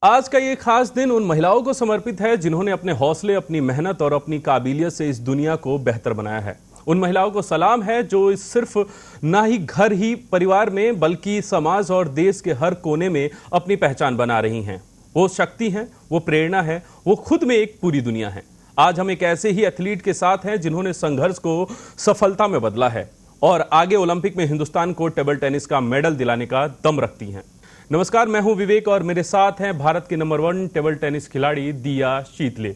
आज का ये खास दिन उन महिलाओं को समर्पित है जिन्होंने अपने हौसले, अपनी मेहनत और अपनी काबिलियत से इस दुनिया को बेहतर बनाया है। उन महिलाओं को सलाम है जो इस सिर्फ ना ही घर ही परिवार में बल्कि समाज और देश के हर कोने में अपनी पहचान बना रही हैं। वो शक्ति हैं, वो प्रेरणा है, वो खुद में एक पूरी दुनिया है। आज हम एक ऐसे ही एथलीट के साथ हैं जिन्होंने संघर्ष को सफलता में बदला है और आगे ओलंपिक में हिंदुस्तान को टेबल टेनिस का मेडल दिलाने का दम रखती हैं। नमस्कार, मैं हूं विवेक और मेरे साथ हैं भारत की नंबर 1 टेबल टेनिस खिलाड़ी दिया शीतले।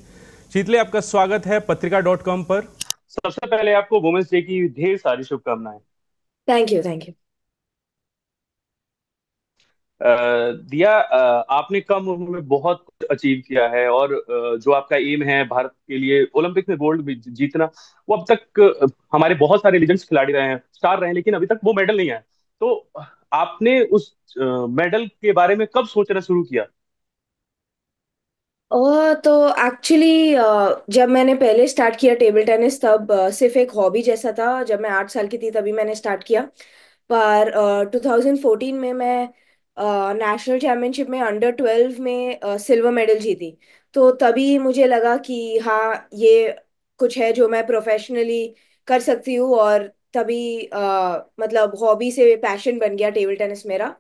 शीतले, आपका स्वागत है पत्रिका.com पर। सबसे पहले आपको वुमेन्स डे की ढेर सारी शुभकामनाएं। Thank you thank you. दिया, आपने कम उम्र में बहुत कुछ अचीव किया है और जो आपका एम है भारत के लिए ओलंपिक में गोल्ड जीतना, वो अब तक हमारे बहुत सारे लीजेंड्स खिलाड़ी रहे हैं, स्टार रहे हैं, लेकिन अभी तक वो मेडल नहीं आया। तो आपने उस मेडल के बारे में कब सोचना शुरू किया? तो एक्चुअली जब मैंने पहले स्टार्ट किया टेबल टेनिस तब सिर्फ एक हॉबी जैसा था। जब मैं 8 साल की थी तभी मैंने स्टार्ट किया। पर 2014 में मैं नेशनल चैम्पियनशिप में अंडर 12 में सिल्वर मेडल जीती। तो तभी मुझे लगा कि हाँ, ये कुछ है जो मैं प्रोफेशनली कर सकती हूँ। और तभी मतलब हॉबी से पैशन बन गया टेबल टेनिस मेरा।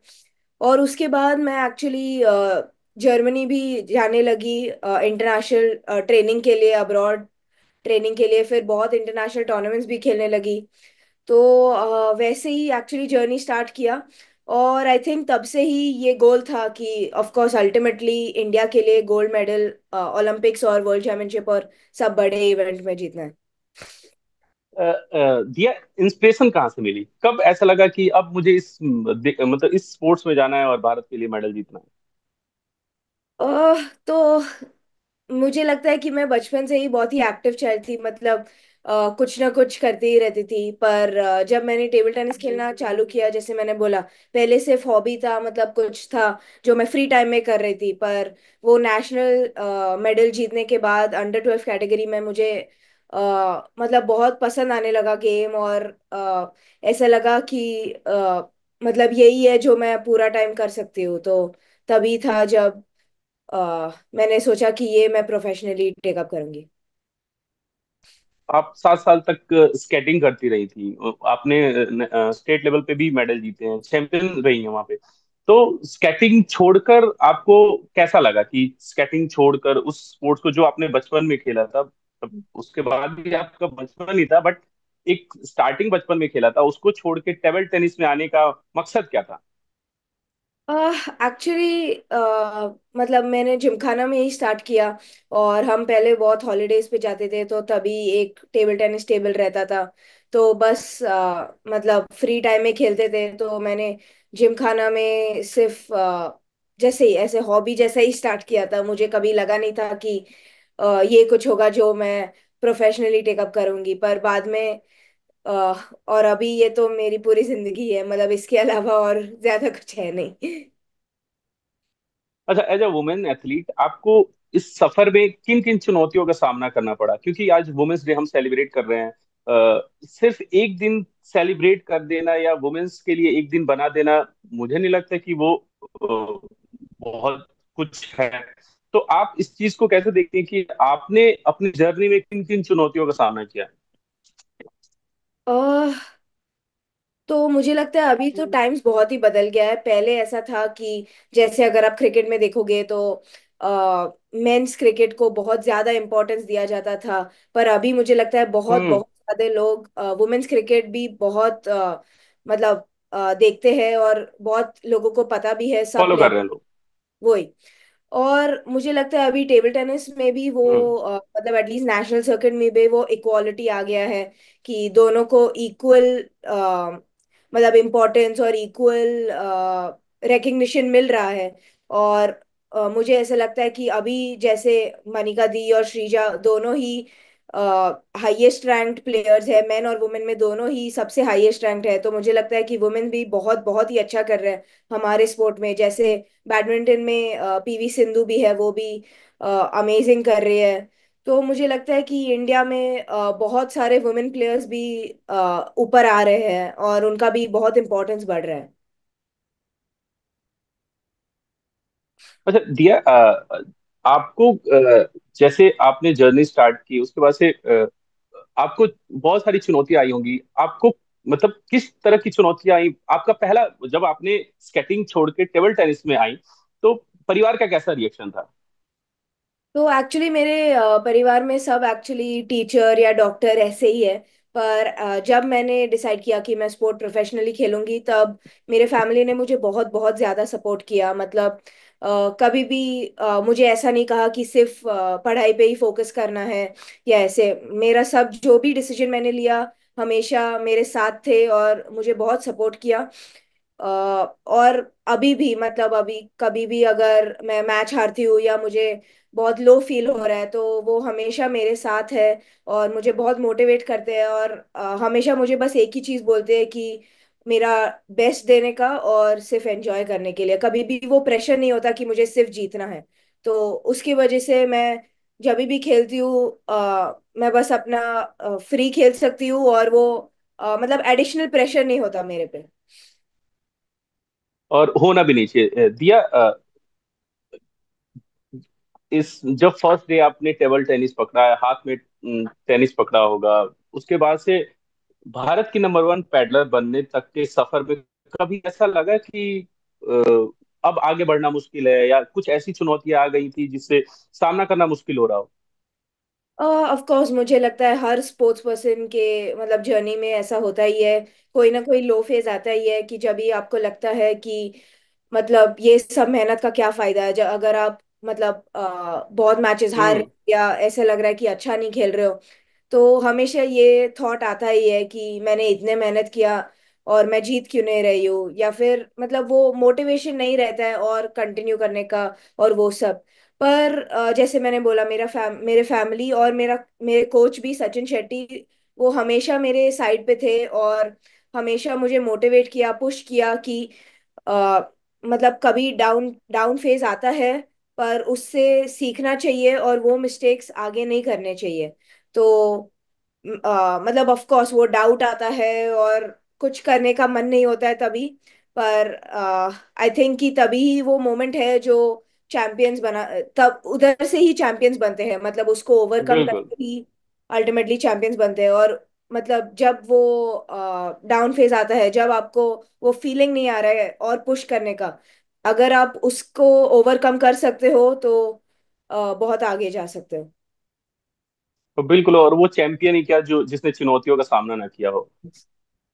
और उसके बाद मैं एक्चुअली जर्मनी भी जाने लगी इंटरनेशनल ट्रेनिंग के लिए, अब्रॉड ट्रेनिंग के लिए। फिर बहुत इंटरनेशनल टूर्नामेंट्स भी खेलने लगी। तो वैसे ही एक्चुअली जर्नी स्टार्ट किया। और आई थिंक तब से ही ये गोल था कि ऑफ कोर्स अल्टीमेटली इंडिया के लिए गोल्ड मेडल ओलंपिक्स और वर्ल्ड चैंपियनशिप और सब बड़े इवेंट में जीतना है। दिया, इंस्पिरेशन कहाँ से मिली? कब ऐसा लगा कि अब मुझे मतलब इस स्पोर्ट्स में जाना है और भारत के लिए मेडल जीतना है? तो मुझे लगता है कि मैं बचपन से ही बहुत ही एक्टिव चाइल्ड थी। मतलब कुछ ना कुछ करती ही रहती थी। पर जब मैंने टेबल टेनिस खेलना चालू किया, जैसे मैंने बोला, पहले सिर्फ हॉबी था, मतलब कुछ था जो मैं फ्री टाइम में कर रही थी। पर वो नेशनल मेडल जीतने के बाद अंडर 12 कैटेगरी में मुझे मतलब बहुत पसंद आने लगा गेम। और ऐसा लगा कि मतलब यही है जो मैं पूरा टाइम कर सकती हूँ। तो तभी था जब मैंने सोचा कि ये मैं प्रोफेशनली टेकअप करूंगी। आप 7 साल तक स्केटिंग करती रही थी, आपने स्टेट लेवल पे भी मेडल जीते हैं, चैंपियन रही हैं वहां पे। तो स्केटिंग छोड़कर आपको कैसा लगा कि स्केटिंग छोड़कर उस स्पोर्ट्स को जो आपने बचपन में खेला था, तब उसके बाद भी आपका बचपन ही था, बट एक स्टार्टिंग बचपन में खेला था, उसको छोड़ के टेबल टेनिस में आने का मकसद क्या था? एक्चुअली मतलब मैंने जिमखाना में ही स्टार्ट किया। और हम पहले बहुत हॉलीडेज पे जाते थे, तो तभी एक टेबल टेनिस टेबल रहता था। तो बस मतलब फ्री टाइम में खेलते थे। तो मैंने जिमखाना में सिर्फ जैसे ही ऐसे हॉबी जैसा ही स्टार्ट किया था। मुझे कभी लगा नहीं था कि ये कुछ होगा जो मैं प्रोफेशनली टेकअप करूंगी। पर बाद में और अभी ये तो मेरी पूरी जिंदगी है। मतलब इसके अलावा और ज्यादा कुछ है नहीं। अच्छा, एज अ वुमेन एथलीट आपको इस सफर में किन किन चुनौतियों का सामना करना पड़ा? क्योंकि आज वुमेन्स डे हम सेलिब्रेट कर रहे हैं। सिर्फ एक दिन सेलिब्रेट कर देना या वुमेन्स के लिए एक दिन बना देना, मुझे नहीं लगता कि वो बहुत कुछ है। तो आप इस चीज को कैसे देखते हैं कि आपने अपनी जर्नी में किन किन चुनौतियों का सामना किया? अह तो मुझे लगता है अभी तो टाइम्स बहुत ही बदल गया है। पहले ऐसा था कि जैसे अगर आप क्रिकेट में देखोगे तो मेंस क्रिकेट को बहुत ज्यादा इम्पोर्टेंस दिया जाता था। पर अभी मुझे लगता है बहुत हम्म। बहुत ज्यादा लोग वुमेन्स क्रिकेट भी बहुत मतलब देखते हैं। और बहुत लोगों को पता भी है, सब फॉलो कर प्लेयर रहे हैं लोग। वही। और मुझे लगता है अभी टेबल टेनिस में भी वो हम्म। मतलब एटलीस्ट नेशनल सर्किट में भी वो इक्वालिटी आ गया है कि दोनों को इक्वल मतलब इम्पोर्टेंस और इक्वल रिकग्निशन मिल रहा है। और मुझे ऐसा लगता है कि अभी जैसे मनिका दी और श्रीजा दोनों ही हाईएस्ट रैंक्ड प्लेयर्स है। मेन और वुमेन में दोनों ही सबसे हाईएस्ट रैंक्ड है। तो मुझे लगता है कि वुमेन भी बहुत बहुत ही अच्छा कर रहे हैं हमारे स्पोर्ट में। जैसे बैडमिंटन में पीवी सिंधु भी है, वो भी अमेजिंग कर रही है। तो मुझे लगता है कि इंडिया में बहुत सारे वुमेन प्लेयर्स भी ऊपर आ रहे हैं और उनका भी बहुत इंपॉर्टेंस बढ़ रहा है। अच्छा दिया, आपको जैसे आपने जर्नी स्टार्ट की उसके बाद से आपको बहुत सारी चुनौतियां आई होंगी आपको, मतलब किस तरह की चुनौतियां आई? आपका पहला, जब आपने स्केटिंग छोड़ के टेबल टेनिस में आई, तो परिवार का कैसा रिएक्शन था? तो एक्चुअली मेरे परिवार में सब एक्चुअली टीचर या डॉक्टर ऐसे ही है। पर जब मैंने डिसाइड किया कि मैं स्पोर्ट प्रोफेशनली खेलूंगी, तब मेरे फैमिली ने मुझे बहुत बहुत ज़्यादा सपोर्ट किया। मतलब कभी भी मुझे ऐसा नहीं कहा कि सिर्फ पढ़ाई पे ही फोकस करना है या ऐसे। मेरा सब जो भी डिसीजन मैंने लिया, हमेशा मेरे साथ थे और मुझे बहुत सपोर्ट किया। और अभी भी, मतलब अभी कभी भी अगर मैं मैच हारती हूँ या मुझे बहुत लो फील हो रहा है, तो वो हमेशा मेरे साथ है और मुझे बहुत मोटिवेट करते हैं। और हमेशा मुझे बस एक ही चीज़ बोलते हैं कि मेरा बेस्ट देने का और सिर्फ एंजॉय करने के लिए। कभी भी वो प्रेशर नहीं होता कि मुझे सिर्फ जीतना है। तो उसकी वजह से मैं जब भी खेलती हूँ, मैं बस अपना फ्री खेल सकती हूँ, और वो मतलब एडिशनल प्रेशर नहीं होता मेरे पे। और होना भी नहीं चाहिए। दिया, इस जब फर्स्ट डे आपने टेबल टेनिस पकड़ा है, हाथ में टेनिस पकड़ा होगा, उसके बाद से भारत की नंबर वन पैडलर बनने तक के सफर में कभी ऐसा लगा कि अब आगे बढ़ना मुश्किल है, या कुछ ऐसी चुनौतियां आ गई थी जिससे सामना करना मुश्किल हो रहा हो? ऑफ कोर्स मुझे लगता है हर स्पोर्ट्स पर्सन के मतलब जर्नी में ऐसा होता ही है। कोई ना कोई लो फेज आता ही है कि जब भी आपको लगता है कि मतलब ये सब मेहनत का क्या फायदा है, जब अगर आप मतलब बहुत मैचेस हार रहे हम्म। हो या ऐसे लग रहा है कि अच्छा नहीं खेल रहे हो, तो हमेशा ये थॉट आता ही है कि मैंने इतने मेहनत किया और मैं जीत क्यों नहीं रही हूँ, या फिर मतलब वो मोटिवेशन नहीं रहता है और कंटिन्यू करने का और वो सब। पर जैसे मैंने बोला, मेरे फैमिली और मेरे कोच भी, सचिन शेट्टी, वो हमेशा मेरे साइड पे थे और हमेशा मुझे मोटिवेट किया, पुश किया कि अ, मतलब कभी डाउन डाउन फेज आता है, पर उससे सीखना चाहिए और वो मिस्टेक्स आगे नहीं करने चाहिए। तो मतलब ऑफ कोर्स वो डाउट आता है और कुछ करने का मन नहीं होता है तभी। पर आई थिंक कि तभी ही वो मोमेंट है जो चैंपियंस बना, तब उधर से ही चैंपियंस बनते हैं। मतलब उसको ओवरकम बिल्कुल। करके ही अल्टीमेटली चैंपियंस बनते हैं। और मतलब जब वो डाउन फेज आता है, जब आपको वो फीलिंग नहीं आ रहा है और पुश करने का, अगर आप उसको ओवरकम कर सकते हो तो बहुत आगे जा सकते हो। तो बिल्कुल, और वो चैंपियन ही क्या जो जिसने चुनौतियों का सामना ना किया हो।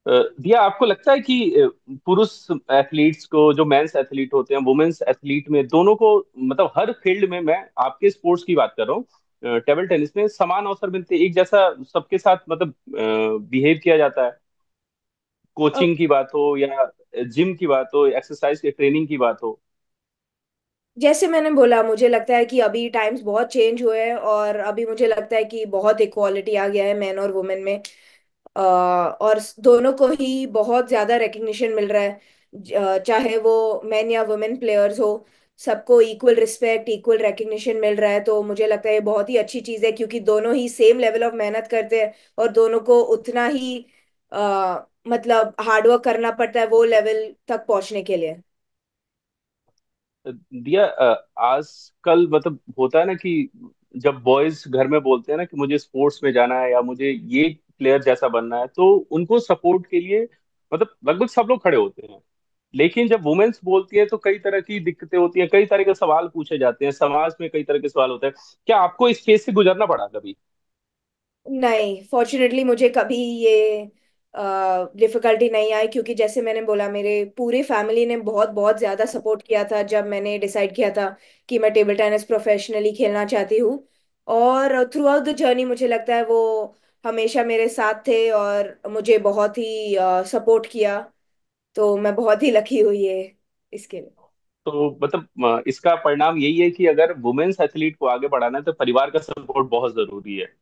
दिया, आपको लगता है कि पुरुष एथलीट्स को, जो मेंस एथलीट होते हैं, वुमेन्स एथलीट में, दोनों को, मतलब हर फील्ड में, मैं आपके स्पोर्ट्स की बात कर रहा हूँ, टेबल टेनिस में समान अवसर मिलते हैं, एक जैसा सबके साथ मतलब बिहेव किया जाता है? कोचिंग की बात हो या जिम की बात हो, एक्सरसाइज के ट्रेनिंग की बात हो। जैसे मैंने बोला, मुझे लगता है कि अभी टाइम्स बहुत चेंज हुए हैं और अभी मुझे लगता है कि बहुत इक्वालिटी आ गया है मैन और वुमेन में। और दोनों को ही बहुत ज्यादा रिकग्निशन मिल रहा है। चाहे वो मैन या वुमेन प्लेयर्स हो, सबको इक्वल रिस्पेक्ट, इक्वल रिकग्निशन मिल रहा है। तो मुझे लगता है ये बहुत ही अच्छी चीज़ है, क्योंकि दोनों ही सेम लेवल ऑफ मेहनत करते हैं और दोनों को उतना ही मतलब हार्डवर्क करना पड़ता है वो लेवल तक पहुंचने के लिए। दिया, आजकल मतलब होता है ना कि जब बॉयज घर में बोलते हैं ना कि मुझे स्पोर्ट्स में जाना है या मुझे ये प्लेयर जैसा बनना है, तो उनको सपोर्ट के लिए मतलब लगभग सब लोग खड़े होते हैं। लेकिन जब वुमेन्स बोलती है तो कई तरह की दिक्कतें होती हैं, कई तरह के सवाल पूछे जाते हैं, समाज में कई तरह के सवाल होते हैं। क्या आपको इस फेज से गुजरना पड़ा कभी? नहीं, फॉर्चुनेटली मुझे कभी ये डिफिकल्टी नहीं आई, क्योंकि जैसे मैंने बोला, मेरे पूरे फैमिली ने बहुत बहुत ज़्यादा सपोर्ट किया था जब मैंने डिसाइड किया था कि मैं टेबल टेनिस प्रोफेशनली खेलना चाहती हूँ। और थ्रू आउट द जर्नी मुझे लगता है वो हमेशा मेरे साथ थे और मुझे बहुत ही सपोर्ट किया। तो मैं बहुत ही लकी हुई है इसके लिए। तो मतलब इसका परिणाम यही है कि अगर वुमेन्स एथलीट को आगे बढ़ाना है तो परिवार का सपोर्ट बहुत जरूरी है।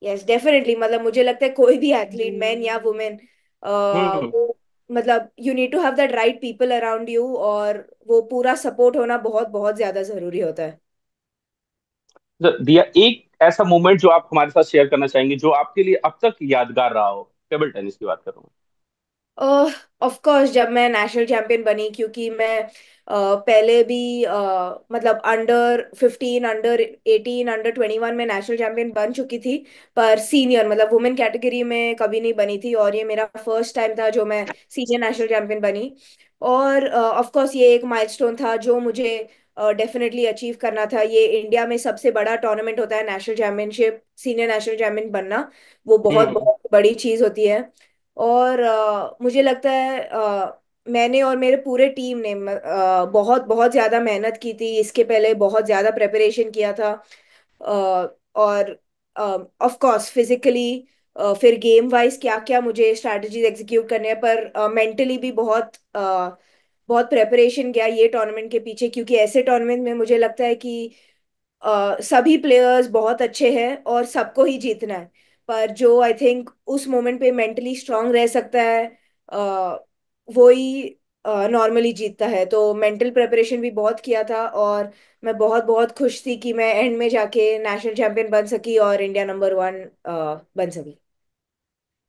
यस डेफिनेटली, मतलब मुझे लगता है कोई भी एथलीट, मैन या वुमेन, हम्म। वो मतलब you need to have that right people around you, और वो पूरा सपोर्ट होना बहुत बहुत ज्यादा जरूरी होता है। दिया, एक ऐसा मोमेंट जो आप हमारे साथ शेयर करना चाहेंगे जो आपके लिए अब तक यादगार रहा हो, टेबल टेनिस की बात कर रहा हूँ। ऑफ कोर्स जब मैं नेशनल चैंपियन बनी, क्योंकि मैं पहले भी मतलब अंडर 15, अंडर 18, अंडर 21 में नेशनल चैंपियन बन चुकी थी। पर सीनियर मतलब वुमेन कैटेगरी में कभी नहीं बनी थी, और ये मेरा फर्स्ट टाइम था जो मैं सीनियर नेशनल चैंपियन बनी। और ऑफ कोर्स ये एक माइलस्टोन था जो मुझे डेफिनेटली अचीव करना था। ये इंडिया में सबसे बड़ा टूर्नामेंट होता है national championship, senior national champion बनना वो बहुत हम्म। बहुत बड़ी चीज होती है। और मुझे लगता है मैंने और मेरे पूरे टीम ने बहुत बहुत ज्यादा मेहनत की थी, इसके पहले बहुत ज्यादा प्रेपरेशन किया था। और ऑफ कोर्स फिजिकली, फिर गेम वाइज क्या क्या मुझे स्ट्रैटेजीज एग्जीक्यूट करने हैं, पर मेंटली भी बहुत बहुत प्रेपरेशन किया ये टूर्नामेंट के पीछे, क्योंकि ऐसे टूर्नामेंट में मुझे लगता है कि सभी प्लेयर्स बहुत अच्छे हैं और सबको ही जीतना है। पर जो आई थिंक उस मोमेंट पे मेंटली स्ट्रांग रह सकता है, वो ही नॉर्मली जीतता है। तो मेंटल प्रिपरेशन भी बहुत किया था, और मैं बहुत बहुत खुश थी कि मैं एंड में जाके नेशनल चैंपियन बन सकी और इंडिया नंबर 1 बन सकी।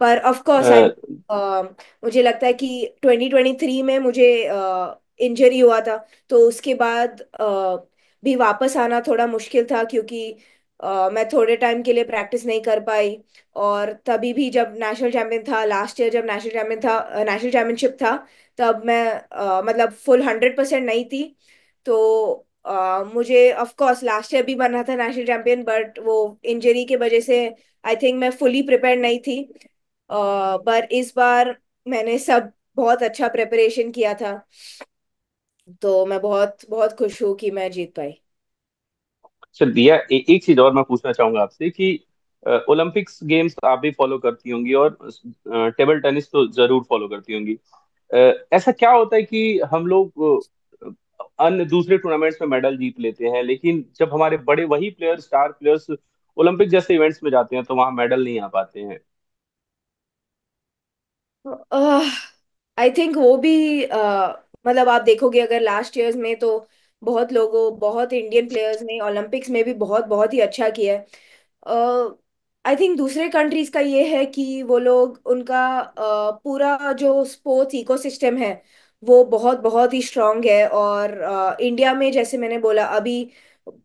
पर ऑफ कोर्स आई मुझे लगता है कि 2023 में मुझे इंजरी हुआ था, तो उसके बाद भी वापस आना थोड़ा मुश्किल था, क्योंकि मैं थोड़े टाइम के लिए प्रैक्टिस नहीं कर पाई। और तभी भी जब नेशनल चैंपियन था लास्ट ईयर, जब नेशनल चैंपियन था नेशनल चैंपियनशिप था, तब मैं मतलब फुल 100% नहीं थी। तो मुझे ऑफ कोर्स लास्ट ईयर भी बनना था नेशनल चैंपियन, बट वो इंजरी की वजह से आई थिंक मैं फुली प्रिपेयर नहीं थी। पर इस बार मैंने सब बहुत अच्छा प्रिपरेशन किया था, तो मैं बहुत बहुत खुश हूँ कि मैं जीत पाई। चल दिया, एक चीज और मैं पूछना चाहूंगा आपसे कि ओलंपिक्स गेम्स आप भी फॉलो करती होंगी और टेबल टेनिस तो जरूर फॉलो करती होंगी। ऐसा क्या होता है कि हम लोग अन्य दूसरे टूर्नामेंट्स में मेडल जीत लेते हैं, लेकिन जब हमारे बड़े वही प्लेयर, स्टार प्लेयर्स ओलंपिक जैसे इवेंट्स में जाते हैं तो वहां मेडल नहीं आ पाते हैं। आई थिंक वो भी मतलब आप देखोगे अगर लास्ट ईयर्स में, तो बहुत लोगों, बहुत इंडियन प्लेयर्स ने ओलंपिक्स में भी बहुत बहुत ही अच्छा किया है। आई थिंक दूसरे कंट्रीज का ये है कि वो लोग उनका पूरा जो स्पोर्ट्स इकोसिस्टम है वो बहुत बहुत ही स्ट्रांग है। और इंडिया में जैसे मैंने बोला अभी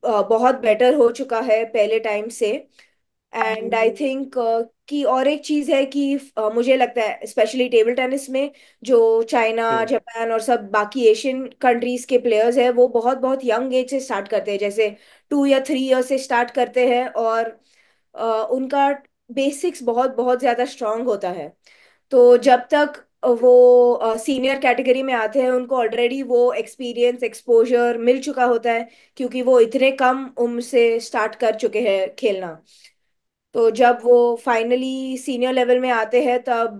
बहुत बेटर हो चुका है पहले टाइम से। एंड आई थिंक कि और एक चीज है कि मुझे लगता है स्पेशली टेबल टेनिस में जो चाइना, हम्म। जापान और सब बाकी एशियन कंट्रीज के प्लेयर्स हैं, वो बहुत बहुत यंग एज से स्टार्ट करते हैं, जैसे 2 या 3 ईयर से स्टार्ट करते हैं। और उनका बेसिक्स बहुत बहुत ज्यादा स्ट्रांग होता है। तो जब तक वो सीनियर कैटेगरी में आते हैं उनको ऑलरेडी वो एक्सपीरियंस एक्सपोजर मिल चुका होता है, क्योंकि वो इतने कम उम्र से स्टार्ट कर चुके हैं खेलना। तो जब वो फाइनली सीनियर लेवल में आते हैं तब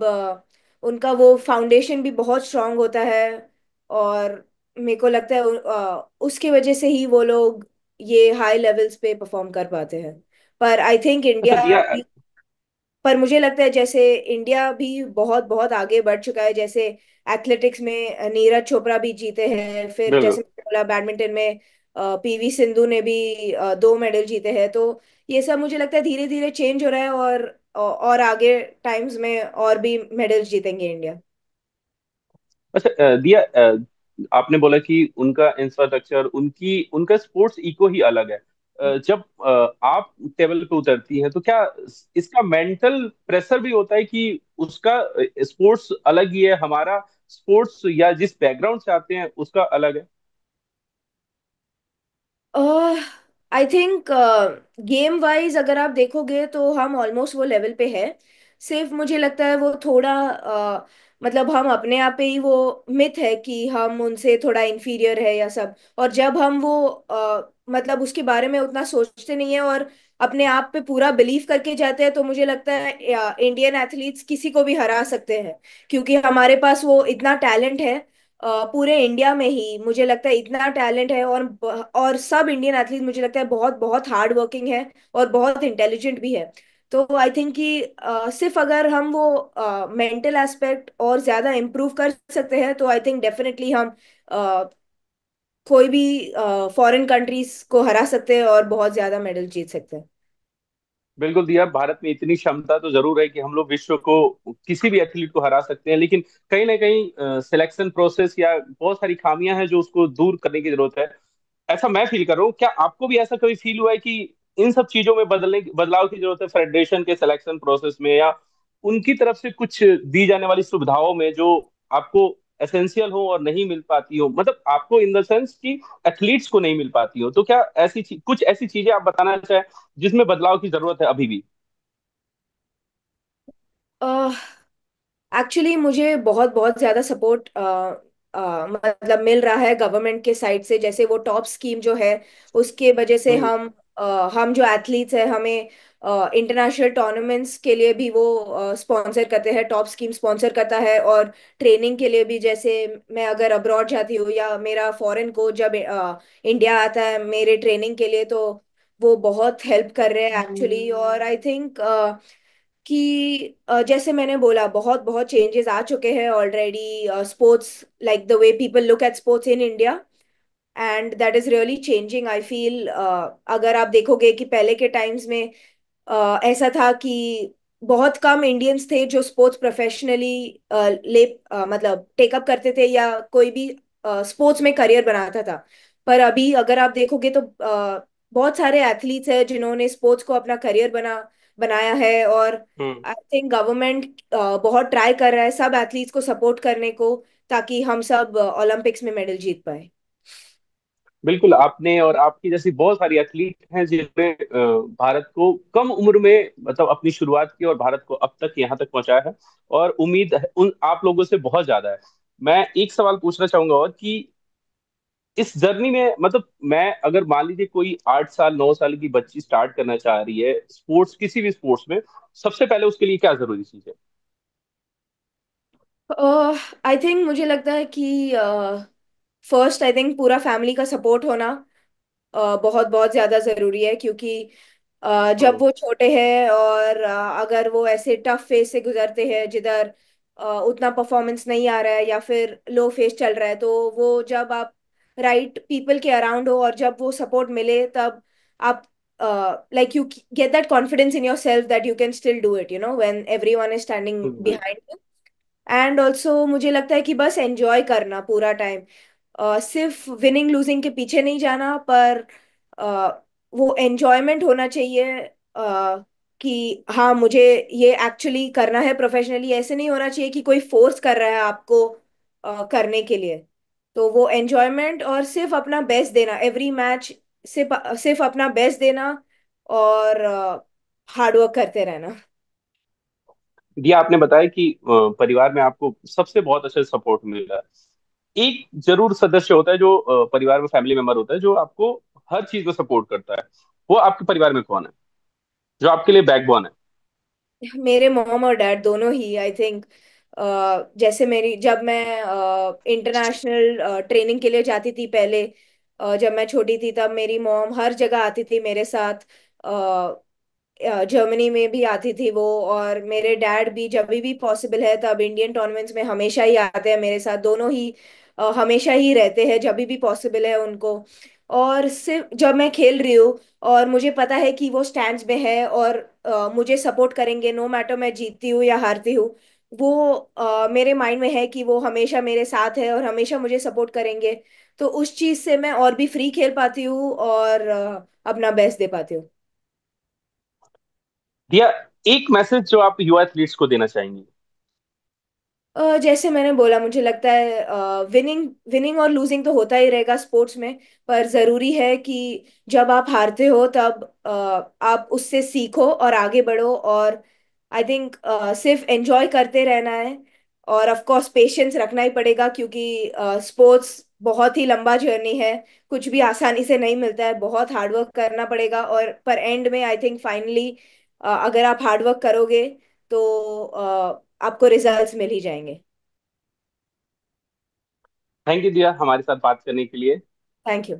उनका वो फाउंडेशन भी बहुत स्ट्रांग होता है। और मेरे को लगता है उसकी वजह से ही वो लोग ये हाई लेवल्स पे परफॉर्म कर पाते हैं। पर आई थिंक अच्छा इंडिया दिया। भी, पर मुझे लगता है जैसे इंडिया भी बहुत बहुत आगे बढ़ चुका है। जैसे एथलेटिक्स में नीरज चोपड़ा भी जीते हैं, फिर बिल्कुल। जैसे मैंने बोला बैडमिंटन में पीवी सिंधु ने भी 2 मेडल जीते हैं। तो ये सब मुझे लगता है धीरे धीरे चेंज हो रहा है, और आगे टाइम्स में और भी मेडल्स जीतेंगे इंडिया। अच्छा दिया, आपने बोला कि उनका इंफ्रास्ट्रक्चर, उनकी उनका स्पोर्ट्स इको ही अलग है। जब आप टेबल पे उतरती हैं तो क्या इसका मेंटल प्रेशर भी होता है कि उसका स्पोर्ट्स अलग ही है, हमारा स्पोर्ट्स या जिस बैकग्राउंड से आते हैं उसका अलग है? आई थिंक गेम वाइज अगर आप देखोगे तो हम ऑलमोस्ट वो लेवल पे है। सिर्फ मुझे लगता है वो थोड़ा मतलब हम अपने आप पे ही वो मिथ है कि हम उनसे थोड़ा इंफीरियर है या सब। और जब हम वो मतलब उसके बारे में उतना सोचते नहीं है और अपने आप पे पूरा बिलीव करके जाते हैं, तो मुझे लगता है इंडियन एथलीट्स किसी को भी हरा सकते हैं, क्योंकि हमारे पास वो इतना टैलेंट है। पूरे इंडिया में ही मुझे लगता है इतना टैलेंट है। और सब इंडियन एथलीट मुझे लगता है बहुत बहुत हार्ड वर्किंग है और बहुत इंटेलिजेंट भी है। तो आई थिंक कि सिर्फ अगर हम वो मेंटल एस्पेक्ट और ज्यादा इम्प्रूव कर सकते हैं, तो आई थिंक डेफिनेटली हम अ, कोई भी फॉरेन कंट्रीज को हरा सकते हैं और बहुत ज्यादा मेडल जीत सकते हैं। बिल्कुल दिया, भारत में इतनी क्षमता तो जरूर है कि हम लोग विश्व को, किसी भी एथलीट को हरा सकते हैं, लेकिन कहीं ना कहीं सिलेक्शन प्रोसेस या बहुत सारी खामियां हैं जो उसको दूर करने की जरूरत है। ऐसा मैं फील कर रहा हूँ। क्या आपको भी ऐसा कभी फील हुआ है कि इन सब चीजों में बदलाव की जरूरत है, फेडरेशन के सिलेक्शन प्रोसेस में, या उनकी तरफ से कुछ दी जाने वाली सुविधाओं में जो आपको एसेंशियल हो और नहीं मिल पाती हो, मतलब आपको इन द सेंस कि एथलीट्स को नहीं मिल पाती हो? तो क्या कुछ ऐसी चीजें आप बताना चाहें जिसमें बदलाव की जरूरत है अभी भी? एक्चुअली मुझे बहुत बहुत ज़्यादा सपोर्ट मतलब मिल रहा है गवर्नमेंट के साइड से। जैसे वो टॉप स्कीम जो है, उसके वजह से हम्म। हम जो एथलीट्स हैं, हमें इंटरनेशनल टूर्नामेंट्स के लिए भी वो स्पॉन्सर करते हैं, टॉप स्कीम स्पॉन्सर करता है। और ट्रेनिंग के लिए भी, जैसे मैं अगर अब्रॉड जाती हूँ या मेरा फॉरेन कोच जब इंडिया आता है मेरे ट्रेनिंग के लिए, तो वो बहुत हेल्प कर रहे हैं एक्चुअली। और आई थिंक कि जैसे मैंने बोला, बहुत बहुत चेंजेस आ चुके हैं already sports, like the way people look at sports in India, and that is really changing I feel. अगर आप देखोगे कि पहले के टाइम्स में ऐसा था कि बहुत कम इंडियंस थे जो स्पोर्ट्स प्रोफेशनली मतलब टेकअप करते थे या कोई भी स्पोर्ट्स में करियर बनाता था। पर अभी अगर आप देखोगे तो बहुत सारे एथलीट्स हैं जिन्होंने स्पोर्ट्स को अपना करियर बनाया है। और हम्म। आई थिंक गवर्नमेंट बहुत ट्राई कर रहा है सब एथलीट्स को सपोर्ट करने को, ताकि हम सब ओलंपिक्स में मेडल जीत पाए। बिल्कुल, आपने और आपकी जैसी बहुत सारी एथलीट हैं जिन्होंने भारत को कम उम्र में मतलब अपनी शुरुआत की और भारत को अब तक यहाँ तक पहुंचाया है। और उम्मीद उन आप लोगों से बहुत ज्यादा है। मैं एक सवाल पूछना चाहूंगा और कि इस जर्नी में, मतलब मैं अगर मान लीजिए कोई 8 साल 9 साल की बच्ची स्टार्ट करना चाह रही है स्पोर्ट्स, किसी भी स्पोर्ट्स में, सबसे पहले उसके लिए क्या जरूरी चीज है? आई थिंक मुझे लगता है कि फर्स्ट आई थिंक पूरा फैमिली का सपोर्ट होना बहुत बहुत ज्यादा जरूरी है। क्योंकि जब हम्म। वो छोटे हैं और अगर वो ऐसे टफ फेज से गुजरते हैं जिधर उतना परफॉर्मेंस नहीं आ रहा है या फिर लो फेज चल रहा है, तो वो जब आप राइट पीपल के अराउंड हो और जब वो सपोर्ट मिले, तब आप like you get that confidence in your self that you can still do it, when everyone is standing hmm. Behind. And also मुझे लगता है कि बस एंजॉय करना पूरा टाइम, सिर्फ विनिंग लूजिंग के पीछे नहीं जाना, पर अ, वो एंजॉयमेंट होना चाहिए। कि हाँ, मुझे ये एक्चुअली करना है प्रोफेशनली, ऐसे नहीं होना चाहिए कि कोई फोर्स कर रहा है आपको करने के लिए। तो वो एंजॉयमेंट और सिर्फ अपना बेस्ट देना एवरी मैच, सिर्फ सिर्फ अपना बेस्ट देना और हार्ड वर्क करते रहना। दिया, आपने बताया कि परिवार में आपको सबसे बहुत अच्छा सपोर्ट मिल रहा है। एक जरूर सदस्य होता है जो परिवार में फैमिली मेंबर होता है जो आपको हर चीज में सपोर्ट करता है। वो आपके परिवार में कौन है जो आपके लिए बैकबोन है? मेरे मॉम और डैड दोनों ही आई थिंक। जैसे मेरी जब मैं इंटरनेशनल ट्रेनिंग के लिए जाती थी पहले, जब मैं छोटी थी, तब मेरी मॉम हर जगह आती थी मेरे साथ। जर्मनी में भी आती थी वो। और मेरे डैड भी जब भी पॉसिबल है तब इंडियन टूर्नामेंट्स में हमेशा ही आते हैं मेरे साथ, दोनों ही हमेशा ही रहते हैं जब भी पॉसिबल है उनको। और सिर्फ जब मैं खेल रही हूँ और मुझे पता है कि वो स्टैंड्स में है और मुझे सपोर्ट करेंगे, नो मैटर मैं जीतती हूँ या हारती हूँ, वो मेरे माइंड में है कि वो हमेशा मेरे साथ है और हमेशा मुझे सपोर्ट करेंगे। तो उस चीज से मैं और भी फ्री खेल पाती हूँ और अपना बेस्ट दे पाती हूँ। दिया, एक मैसेज जो आप युवा एथलीट्स को देना चाहेंगी? जैसे मैंने बोला, मुझे लगता है विनिंग विनिंग और लूजिंग तो होता ही रहेगा स्पोर्ट्स में। पर जरूरी है कि जब आप हारते हो तब आप उससे सीखो और आगे बढ़ो। और आई थिंक सिर्फ एंजॉय करते रहना है। और ऑफ कोर्स पेशेंस रखना ही पड़ेगा, क्योंकि स्पोर्ट्स बहुत ही लंबा जर्नी है। कुछ भी आसानी से नहीं मिलता है, बहुत हार्डवर्क करना पड़ेगा। और पर एंड में आई थिंक फाइनली अगर आप हार्डवर्क करोगे तो आपको रिजल्ट्स मिल ही जाएंगे। थैंक यू दिया हमारे साथ बात करने के लिए। Thank you.